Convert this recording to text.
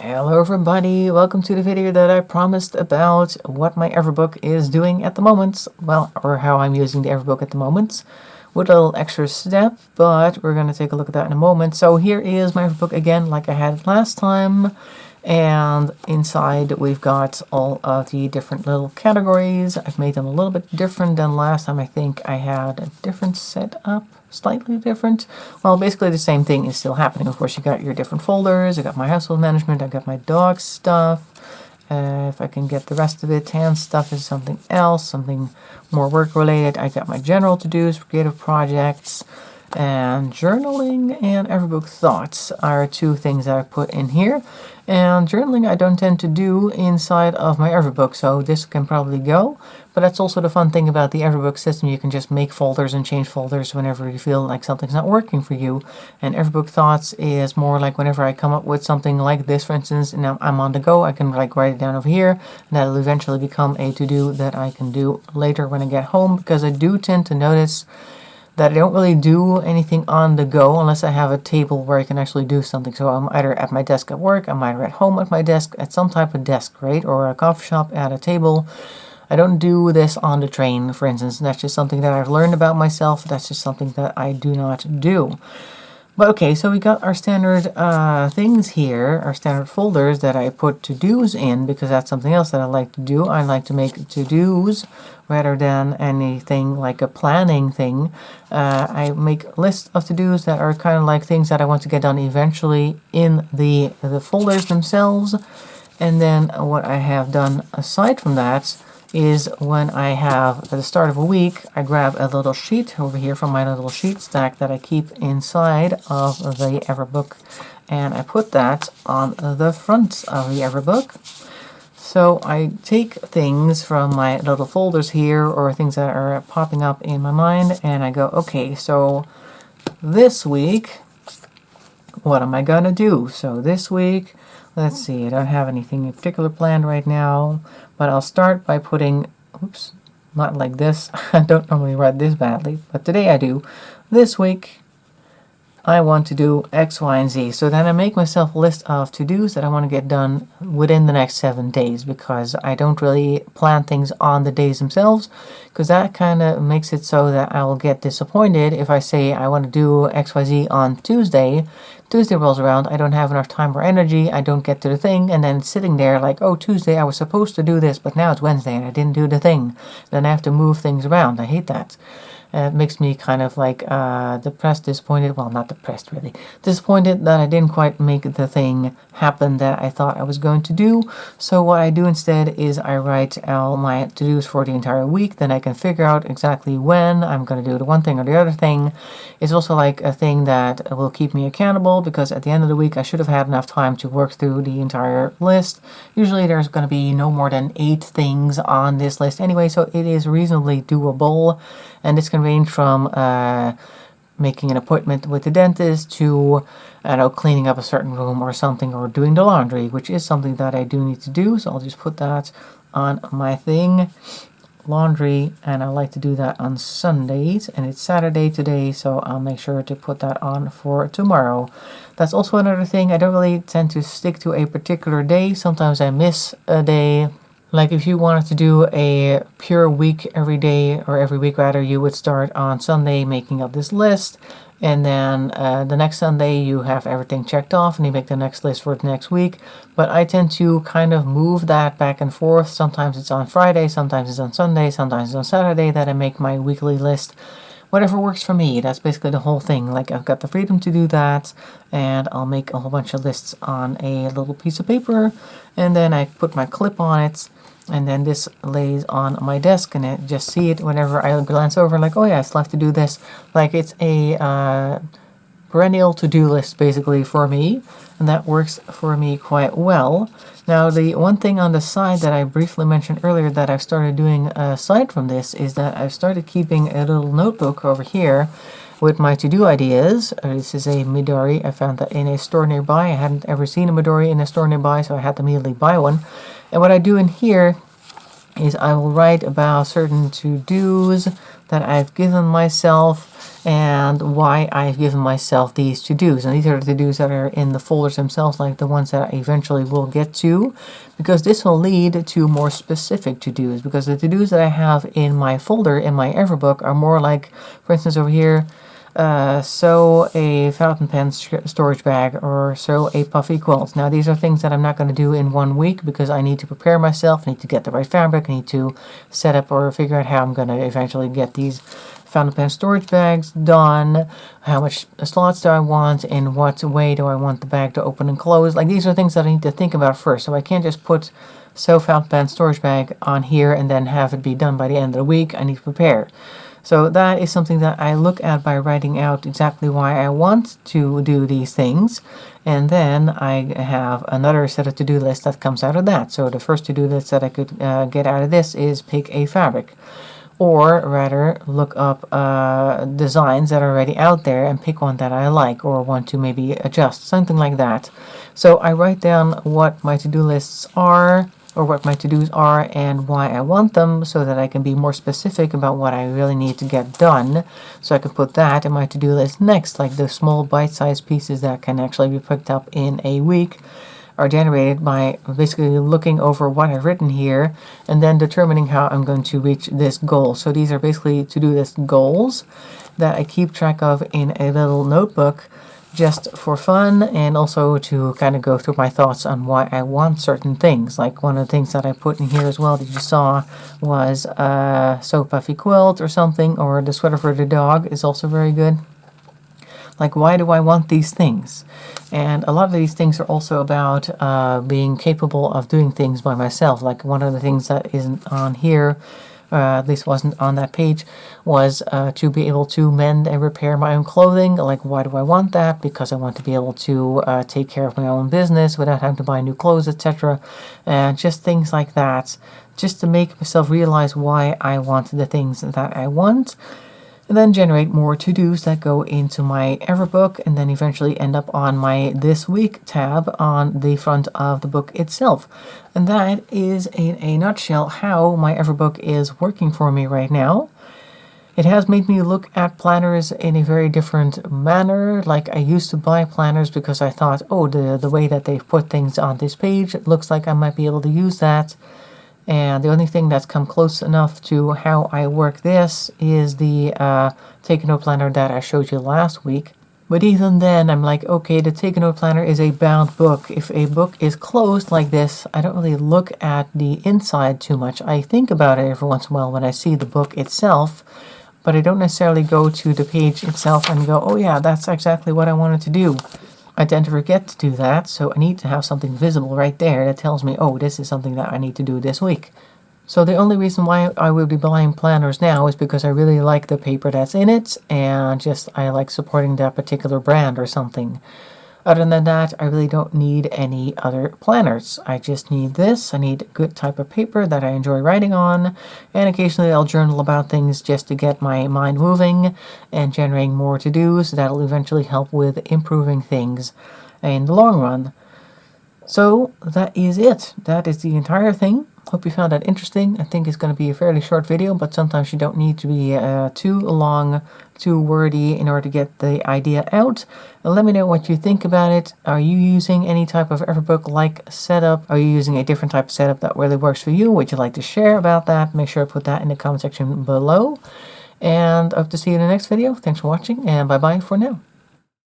Hello everybody, welcome to the video that I promised about what my Everbook is doing at the moment, well, or how I'm using the Everbook at the moment, with a little extra step, but we're going to take a look at that in a moment. So here is my Everbook again, like I had it last time, and inside we've got all of the different little categories. I've made them a little bit different than last time. I think I had a different setup. Slightly different. Well, basically the same thing is still happening. Of course, you got your different folders. I got my household management. I got my dog stuff. If I can get the rest of it, hand stuff is something else, something more work related. I got my general to-dos, creative projects, and journaling and Everbook thoughts are two things that I put in here. And journaling I don't tend to do inside of my Everbook, so this can probably go. But that's also the fun thing about the Everbook system. You can just make folders and change folders whenever you feel like something's not working for you. And Everbook thoughts is more like whenever I come up with something like this, for instance, and I'm on the go, I can like write it down over here, and that'll eventually become a to-do that I can do later when I get home, because I do tend to notice that I don't really do anything on the go unless I have a table where I can actually do something. So I'm either at my desk at work, I'm either at home at my desk, at some type of desk, right? Or a coffee shop at a table. I don't do this on the train, for instance. That's just something that I've learned about myself. That's just something that I do not do. But okay, so we got our standard things here, our standard folders that I put to-dos in, because that's something else that I like to do. I like to make to-dos rather than anything like a planning thing. I make lists of to-dos that are kind of like things that I want to get done eventually in the folders themselves. And then what I have done aside from that is when I have, at the start of a week, I grab a little sheet over here from my little sheet stack that I keep inside of the Everbook, and I put that on the front of the Everbook. So I take things from my little folders here, or things that are popping up in my mind, and I go, okay, so this week, what am I gonna do? So this week, let's see, I don't have anything in particular planned right now, but I'll start by putting, oops, not like this. I don't normally write this badly, but today I do. This week, I want to do X, Y, and Z. So then I make myself a list of to-dos that I want to get done within the next 7 days, because I don't really plan things on the days themselves, because that kind of makes it so that I will get disappointed if I say I want to do X, Y, Z on Tuesday. Tuesday rolls around, I don't have enough time or energy, I don't get to the thing, and then it's sitting there like, oh, Tuesday I was supposed to do this, but now it's Wednesday and I didn't do the thing. Then I have to move things around. I hate that. It makes me kind of like depressed, disappointed. Well, not depressed, really. Disappointed that I didn't quite make the thing happen that I thought I was going to do. So what I do instead is I write all my to-dos for the entire week. Then I can figure out exactly when I'm going to do the one thing or the other thing. It's also like a thing that will keep me accountable, because at the end of the week I should have had enough time to work through the entire list. Usually there's going to be no more than 8 things on this list anyway, so it is reasonably doable. And this can range from making an appointment with the dentist to, I don't know, cleaning up a certain room or something, or doing the laundry, which is something that I do need to do. So I'll just put that on my thing, laundry, and I like to do that on Sundays, and it's Saturday today, so I'll make sure to put that on for tomorrow. That's also another thing. I don't really tend to stick to a particular day. Sometimes I miss a day. Like if you wanted to do a pure week every day, or every week rather, you would start on Sunday making up this list, and then the next Sunday you have everything checked off and you make the next list for the next week. But I tend to kind of move that back and forth. Sometimes it's on Friday, sometimes it's on Sunday, sometimes it's on Saturday that I make my weekly list. Whatever works for me. That's basically the whole thing. Like, I've got the freedom to do that, and I'll make a whole bunch of lists on a little piece of paper, and then I put my clip on it, and then this lays on my desk, and I just see it whenever I glance over, like, oh yeah, I still have to do this. Like, it's a perennial to-do list basically for me, and that works for me quite well. Now, the one thing on the side that I briefly mentioned earlier that I've started doing aside from this is that I've started keeping a little notebook over here with my to-do ideas. This is a Midori. I found that in a store nearby. I hadn't ever seen a Midori in a store nearby, so I had to immediately buy one. And what I do in here is I will write about certain to-dos that I've given myself and why I've given myself these to-dos. And these are the to-dos that are in the folders themselves, like the ones that I eventually will get to, because this will lead to more specific to-dos, because the to-dos that I have in my folder in my Everbook are more like, for instance, over here, sew a fountain pen storage bag, or sew a puffy quilt. Now these are things that I'm not going to do in 1 week because I need to prepare myself, I need to get the right fabric, I need to set up or figure out how I'm going to eventually get these fountain pen storage bags done, how much slots do I want, in what way do I want the bag to open and close. Like, these are things that I need to think about first, so I can't just put sew fountain pen storage bag on here and then have it be done by the end of the week. I need to prepare. So that is something that I look at by writing out exactly why I want to do these things, and then I have another set of to-do lists that comes out of that. So the first to-do list that I could get out of this is pick a fabric, or rather look up designs that are already out there and pick one that I like or want to maybe adjust, something like that. So I write down what my to-do lists are, or what my to-dos are, and why I want them, so that I can be more specific about what I really need to get done. So I can put that in my to-do list next, like the small bite-sized pieces that can actually be picked up in a week are generated by basically looking over what I've written here and then determining how I'm going to reach this goal. So these are basically to-do list goals that I keep track of in a little notebook, just for fun, and also to kind of go through my thoughts on why I want certain things. Like, one of the things that I put in here as well that you saw was sew puffy quilt or something, or the sweater for the dog is also very good. Like, why do I want these things? And a lot of these things are also about being capable of doing things by myself. Like, one of the things that isn't on here, at least wasn't on that page, was to be able to mend and repair my own clothing. Like, why do I want that? Because I want to be able to take care of my own business without having to buy new clothes, etc. And just things like that, just to make myself realize why I want the things that I want, and then generate more to-dos that go into my Everbook, and then eventually end up on my This Week tab on the front of the book itself. And that is, in a nutshell, how my Everbook is working for me right now. It has made me look at planners in a very different manner. Like, I used to buy planners because I thought, oh, the way that they've put things on this page, it looks like I might be able to use that. And the only thing that's come close enough to how I work this is the Take a Note planner that I showed you last week. But even then, I'm like, okay, the Take a Note planner is a bound book. If a book is closed like this, I don't really look at the inside too much. I think about it every once in a while when I see the book itself, but I don't necessarily go to the page itself and go, oh yeah, that's exactly what I wanted to do. I tend to forget to do that, so I need to have something visible right there that tells me, oh, this is something that I need to do this week. So the only reason why I will be buying planners now is because I really like the paper that's in it, and just I like supporting that particular brand or something. Other than that, I really don't need any other planners. I just need this. I need a good type of paper that I enjoy writing on, and occasionally I'll journal about things just to get my mind moving and generating more to-dos that'll eventually help with improving things in the long run. So that is it. That is the entire thing. Hope you found that interesting. I think it's going to be a fairly short video, but sometimes you don't need to be too long, too wordy in order to get the idea out. Let me know what you think about it. Are you using any type of Everbook-like setup? Are you using a different type of setup that really works for you? Would you like to share about that? Make sure to put that in the comment section below. And I hope to see you in the next video. Thanks for watching, and bye-bye for now.